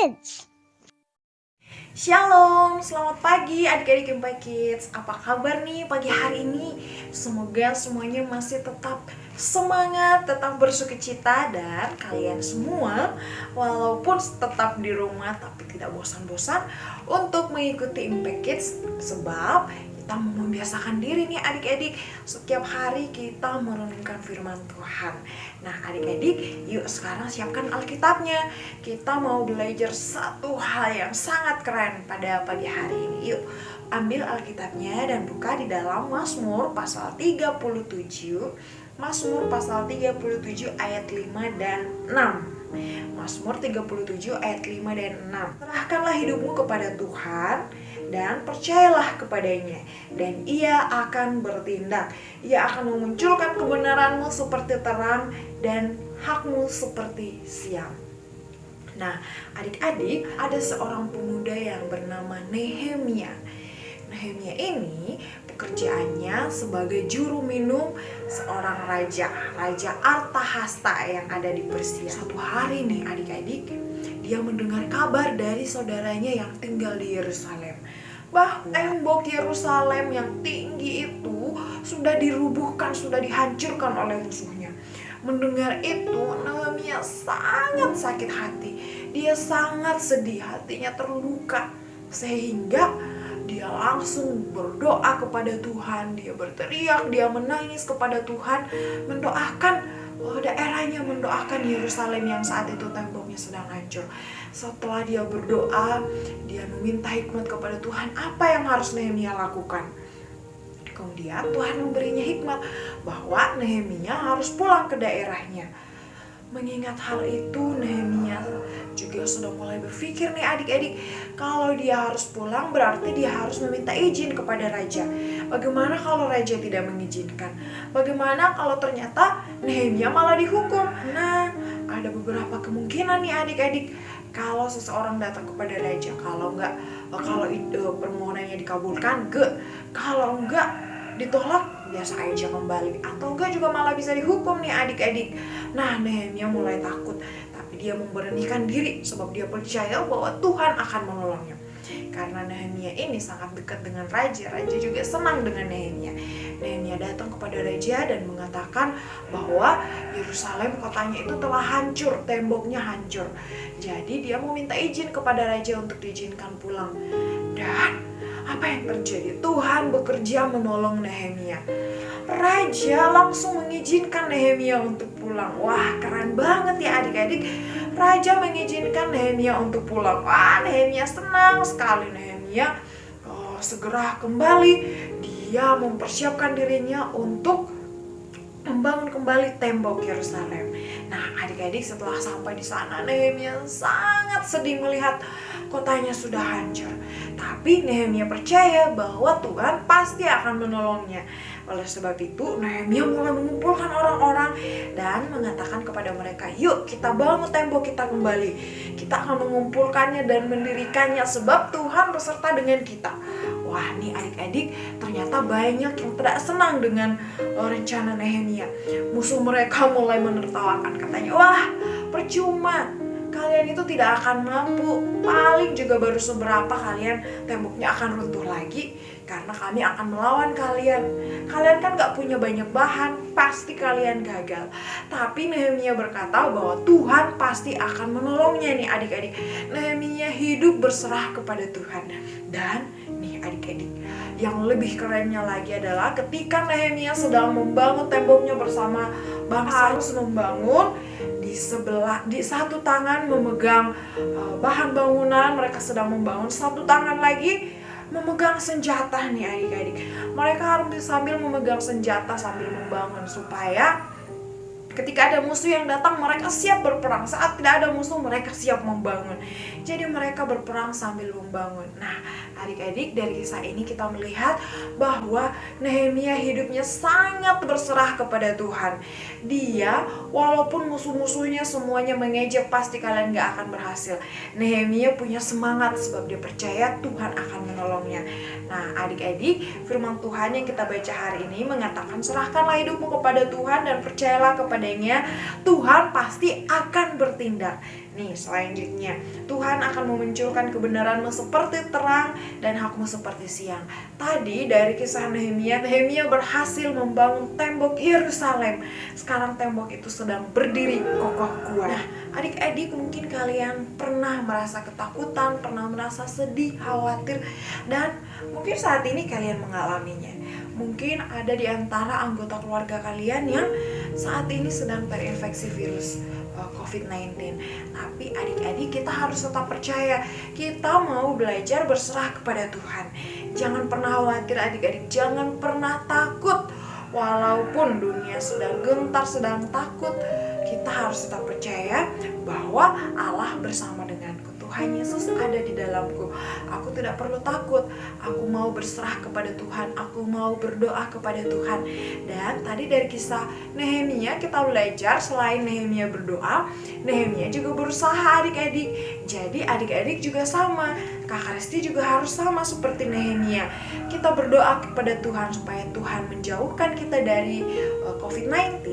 Kids. Shalom, selamat pagi adik-adik Impai Kids. Apa kabar nih pagi hari ini? Semoga semuanya masih tetap semangat, tetap bersukacita, dan kalian semua walaupun tetap di rumah tapi tidak bosan-bosan untuk mengikuti Impai Kids. Sebab kita membiasakan diri nih adik-adik, setiap hari kita merenungkan firman Tuhan. Nah adik-adik, yuk sekarang siapkan Alkitabnya. Kita mau belajar satu hal yang sangat keren pada pagi hari ini. Yuk ambil Alkitabnya dan buka di dalam Mazmur pasal 37. Mazmur pasal 37 ayat 5 dan 6. Mazmur 37 ayat 5 dan 6. Serahkanlah hidupmu kepada Tuhan dan percayalah kepadanya, dan ia akan bertindak. Ia akan memunculkan kebenaranmu seperti terang dan hakmu seperti siang. Nah, adik-adik, ada seorang pemuda yang bernama Nehemia. Nehemia ini pekerjaannya sebagai juru minum seorang raja, Raja Artahasta yang ada di Persia. Suatu hari nih adik-adik, dia mendengar kabar dari saudaranya yang tinggal di Yerusalem bahwa tembok Yerusalem yang tinggi itu sudah dirubuhkan, sudah dihancurkan oleh musuhnya. Mendengar itu, Nehemia sangat sakit hati. Dia sangat sedih, hatinya terluka, sehingga dia langsung berdoa kepada Tuhan. Dia berteriak, dia menangis kepada Tuhan, mendoakan daerahnya, mendoakan Yerusalem yang saat itu temboknya sedang hancur. Setelah dia berdoa, dia meminta hikmat kepada Tuhan apa yang harus Nehemia lakukan. Kemudian Tuhan memberinya hikmat bahwa Nehemia harus pulang ke daerahnya. Mengingat hal itu, Nehemia juga sudah mulai berpikir nih adik-adik, kalau dia harus pulang berarti dia harus meminta izin kepada raja. Bagaimana kalau raja tidak mengizinkan? Bagaimana kalau ternyata Nehemia malah dihukum? Nah, ada beberapa kemungkinan nih adik-adik. Kalau seseorang datang kepada raja, kalau permohonannya dikabulkan, kalau enggak ditolak, biasa aja kembali, atau enggak juga malah bisa dihukum nih adik-adik. Nah, Nehemia mulai takut, tapi dia memberanikan diri sebab dia percaya bahwa Tuhan akan menolongnya. Karena Nehemia ini sangat dekat dengan raja, raja juga senang dengan Nehemia. Nehemia datang kepada raja dan mengatakan bahwa Yerusalem kotanya itu telah hancur, temboknya hancur. Jadi dia meminta izin kepada raja untuk diizinkan pulang. Dan apa yang terjadi? Tuhan bekerja menolong Nehemia. Raja langsung mengizinkan Nehemia untuk pulang. Wah, keren banget ya adik-adik. Raja mengizinkan Nehemia untuk pulang. Wah, Nehemia senang sekali. Nehemia segera kembali. Dia mempersiapkan dirinya untuk membangun kembali tembok Yerusalem. Nah, adik-adik, setelah sampai di sana, Nehemia sangat sedih melihat kotanya sudah hancur. Tapi Nehemia percaya bahwa Tuhan pasti akan menolongnya. Oleh sebab itu, Nehemia mulai mengumpulkan orang-orang dan mengatakan kepada mereka, yuk kita bangun tembok kita kembali. Kita akan mengumpulkannya dan mendirikannya sebab Tuhan beserta dengan kita. Wah, nih adik-adik, ternyata banyak yang tidak senang dengan rencana Nehemia. Musuh mereka mulai menertawakan, katanya, wah percuma, kalian itu tidak akan mampu, paling juga baru seberapa kalian temboknya akan runtuh lagi karena kami akan melawan kalian. Kalian kan gak punya banyak bahan, pasti kalian gagal. Tapi Nehemia berkata bahwa Tuhan pasti akan menolongnya nih adik-adik. Nehemia hidup berserah kepada Tuhan. Dan nih adik-adik, yang lebih kerennya lagi adalah ketika Nehemia sedang membangun temboknya bersama bangsa, harus membangun di satu tangan memegang bahan bangunan, mereka sedang membangun, satu tangan lagi memegang senjata nih adik-adik. Mereka harus sambil memegang senjata sambil membangun supaya ketika ada musuh yang datang mereka siap berperang. Saat tidak ada musuh mereka siap membangun. Jadi mereka berperang sambil membangun. Nah adik-adik, dari kisah ini kita melihat bahwa Nehemia hidupnya sangat berserah kepada Tuhan. Dia walaupun musuh-musuhnya semuanya mengejek, pasti kalian gak akan berhasil, Nehemia punya semangat sebab dia percaya Tuhan akan menolongnya. Nah adik-adik, firman Tuhan yang kita baca hari ini mengatakan, serahkanlah hidupmu kepada Tuhan dan percayalah kepadanya, Tuhan pasti akan bertindak. Nih selanjutnya, Tuhan akan memunculkan kebenaranmu seperti terang dan hakmu seperti siang. Tadi dari kisah Nehemia berhasil membangun tembok Yerusalem. Sekarang tembok itu sedang berdiri kokoh kuat. Nah, adik-adik, mungkin kalian pernah merasa ketakutan, pernah merasa sedih, khawatir, dan mungkin saat ini kalian mengalaminya. Mungkin ada di antara anggota keluarga kalian yang saat ini sedang terinfeksi virus COVID-19. Tapi adik-adik, kita harus tetap percaya. Kita mau belajar berserah kepada Tuhan. Jangan pernah khawatir adik-adik, jangan pernah takut. Walaupun dunia sedang gentar, sedang takut, kita harus tetap percaya bahwa Allah bersama denganku. Tuhan Yesus ada di dalamku. Aku tidak perlu takut. Aku mau berserah kepada Tuhan. Aku mau berdoa kepada Tuhan. Dan tadi dari kisah Nehemia kita belajar, selain Nehemia berdoa, Nehemia juga berusaha adik-adik. Jadi adik-adik juga sama. Kak Resti juga harus sama seperti Nehemia. Kita berdoa kepada Tuhan supaya Tuhan menjauhkan kita dari COVID-19.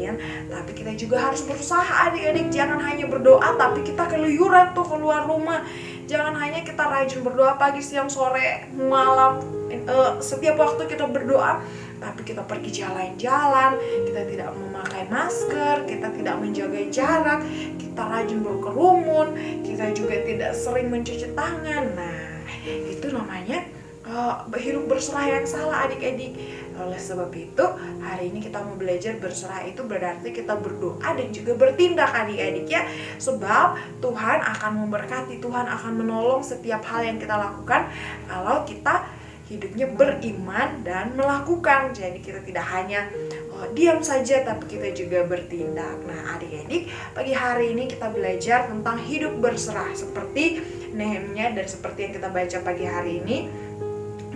Tapi kita juga harus berusaha adik-adik. Jangan hanya berdoa tapi kita keluyuran tuh keluar rumah. Jangan hanya kita rajin berdoa pagi, siang, sore, malam, setiap waktu kita berdoa, tapi kita pergi jalan-jalan, kita tidak memakai masker, kita tidak menjaga jarak, kita rajin berkerumun, kita juga tidak sering mencuci tangan. Nah, itu namanya hidup berserah yang salah adik-adik. Oleh sebab itu, hari ini kita mau belajar berserah itu berarti kita berdoa dan juga bertindak adik-adik ya. Sebab Tuhan akan memberkati, Tuhan akan menolong setiap hal yang kita lakukan kalau kita hidupnya beriman dan melakukan. Jadi kita tidak hanya diam saja tapi kita juga bertindak. Nah adik-adik, pagi hari ini kita belajar tentang hidup berserah seperti Nehemia dan seperti yang kita baca pagi hari ini,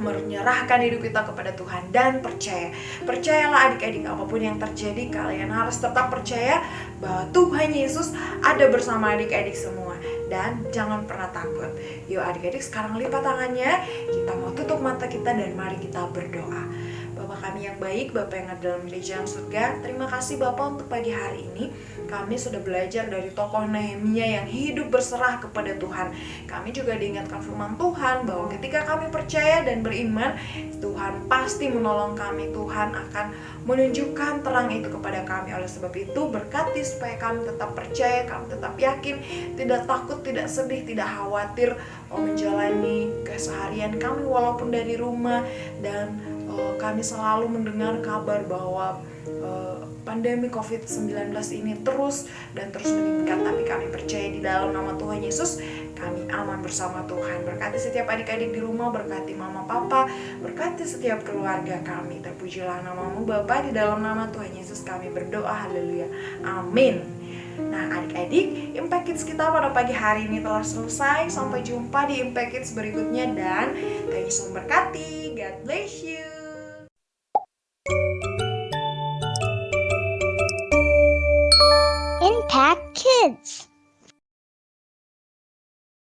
menyerahkan hidup kita kepada Tuhan dan percaya. Percayalah adik-adik, apapun yang terjadi kalian harus tetap percaya bahwa Tuhan Yesus ada bersama adik-adik semua. Dan jangan pernah takut. Yuk adik-adik sekarang lipat tangannya, kita mau tutup mata kita dan mari kita berdoa. Bapa kami yang baik, Bapa yang ada dalam kerajaan surga, terima kasih Bapa untuk pagi hari ini. Kami sudah belajar dari tokoh Nehemia yang hidup berserah kepada Tuhan. Kami juga diingatkan firman Tuhan bahwa ketika kami percaya dan beriman, Tuhan pasti menolong kami. Tuhan akan menunjukkan terang itu kepada kami. Oleh sebab itu berkati supaya kami tetap percaya, kami tetap yakin, tidak takut, tidak sedih, tidak khawatir menjalani keseharian kami walaupun dari rumah. Dan kami selalu mendengar kabar bahwa pandemi COVID-19 ini terus meningkat, tapi kami percaya di dalam nama Tuhan Yesus kami aman bersama Tuhan. Berkati setiap adik-adik di rumah, berkati mama papa, berkati setiap keluarga kami. Terpujilah namamu Bapa, di dalam nama Tuhan Yesus kami berdoa, haleluya, amin. Nah adik-adik, Impact Kids kita pada pagi hari ini telah selesai. Sampai jumpa di Impact Kids berikutnya dan Tuhan Yesus memberkati. God bless you. Impact Kids.